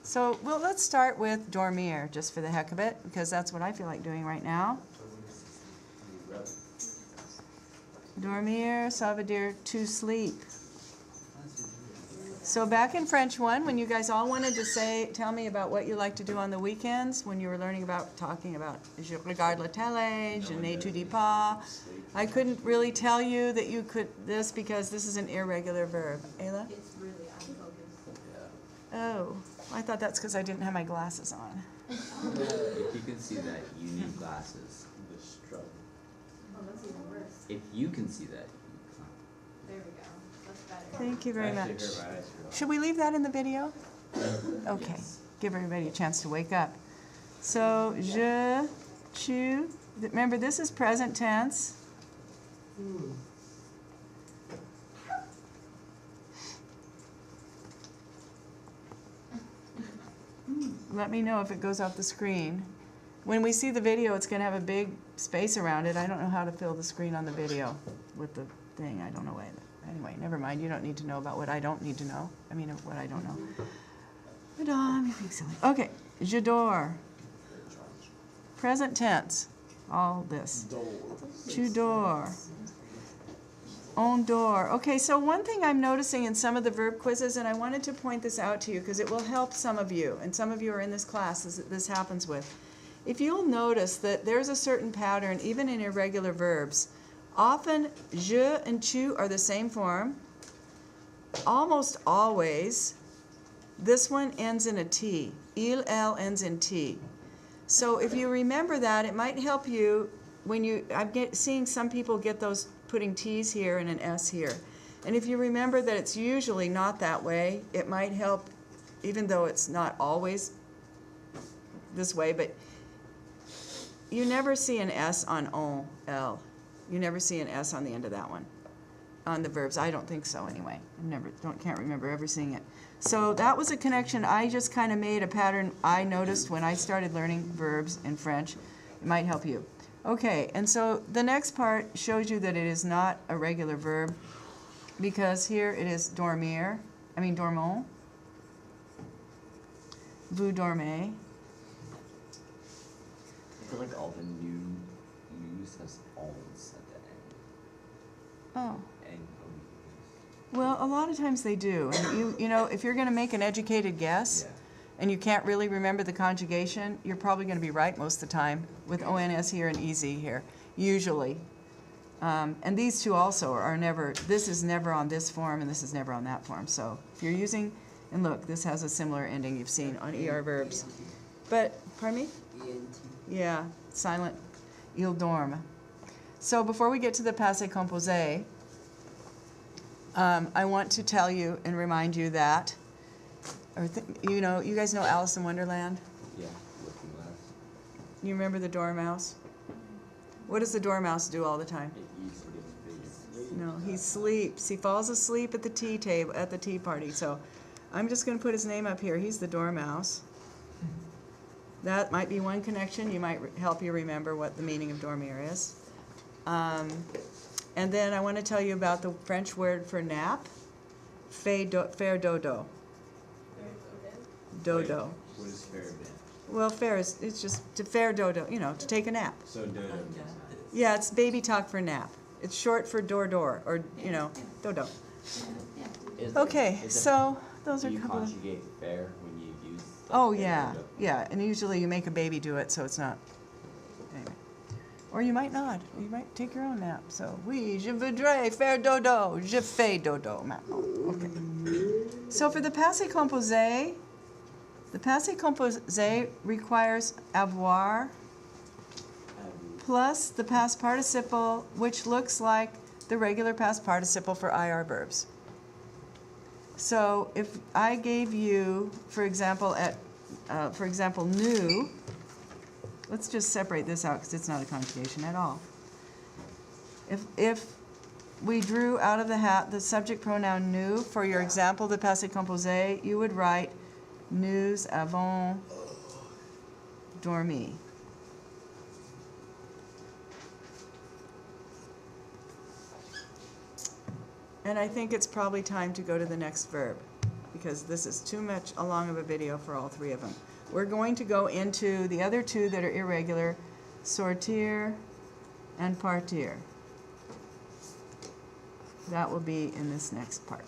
So let's start with dormir, just for the heck of it, because that's what I feel like doing right now. Dormir, ça veut dire to sleep. So back in French 1, when you guys all wanted to tell me about what you like to do on the weekends, when you were talking about je regarde la télé, je n'étudie pas, I couldn't really tell you that you could this because this is an irregular verb. Ayla? It's really unfocused. Oh, I thought that's because I didn't have my glasses on. If you can see that, you need glasses. The struggle. Oh, that's even worse. If you can see that, There we go. That's better. Thank you very Actually, much. her eyes are off. Should we leave that in the video? Okay. Yes. Give everybody a chance to wake up. So, je, tu. Remember, this is present tense. Let me know if it goes off the screen. When we see the video, it's going to have a big space around it. I don't know how to fill the screen on the video with the thing. I don't know why. Anyway, never mind. You don't need to know about what I don't need to know. I mean, what I don't know. Madame, you being silly. Okay, j'adore. Present tense. All this. Tu dors. On dort. Okay, so one thing I'm noticing in some of the verb quizzes, and I wanted to point this out to you because it will help some of you, and some of you are in this class this happens with. If you'll notice that there's a certain pattern, even in irregular verbs, often je and tu are the same form. Almost always, this one ends in a T. Il, elle ends in T. So if you remember that, it might help you when I'm seeing some people get those putting T's here and an S here. And if you remember that it's usually not that way, it might help, even though it's not always this way, but you never see an S on on, L. You never see an S on the end of that one. On the verbs, I don't think so anyway. Can't remember ever seeing it. So that was a connection. I just kind of made a pattern I noticed when I started learning verbs in French. It might help you. Okay, and so the next part shows you that it is not a regular verb because here it is dormir, dormons. Vous dormez. I feel like all the news has always at the end. Oh. And Well, a lot of times they do. And you know, if you're going to make an educated guess, and you can't really remember the conjugation, you're probably going to be right most of the time with ONS here and EZ here, usually. And these two also are never, this is never on this form and this is never on that form. So if you're using, and look, this has a similar ending you've seen on ER verbs. But, pardon me? Yeah, silent, il dorme. So before we get to the passé composé, I want to tell you and remind you that you guys know Alice in Wonderland? yeah, looking glass. You remember the dormouse? What does the dormouse do all the time? It eats and gets big. No, he sleeps. He falls asleep at the tea table, at the tea party. So I'm just going to put his name up here. He's the dormouse. That might be one connection. You might help you remember what the meaning of dormir is. And then I want to tell you about the French word for nap, faire dodo. Dodo. What is fair been? Well, fair is, it's just to faire dodo, to take a nap. So dodo means Yeah, it's baby talk for nap. It's short for door, or, dodo. Okay, so those are a you couple of... conjugate fair when you use Oh, fair yeah, dodo? yeah, and usually you make a baby do it, so it's not... Anyway. Or you might not. You might take your own nap. So, oui, je voudrais faire dodo. Je fais dodo maintenant. Okay. So for the passé composé, the passé composé requires avoir plus the past participle, which looks like the regular past participle for IR verbs. So if I gave you, for example, nous, let's just separate this out because it's not a conjugation at all. If we drew out of the hat the subject pronoun nous for your example, the passé composé, you would write nous avons dormi. And I think it's probably time to go to the next verb. because this is too much long of a video for all three of them. We're going to go into the other two that are irregular, sortir and partir. That will be in this next part.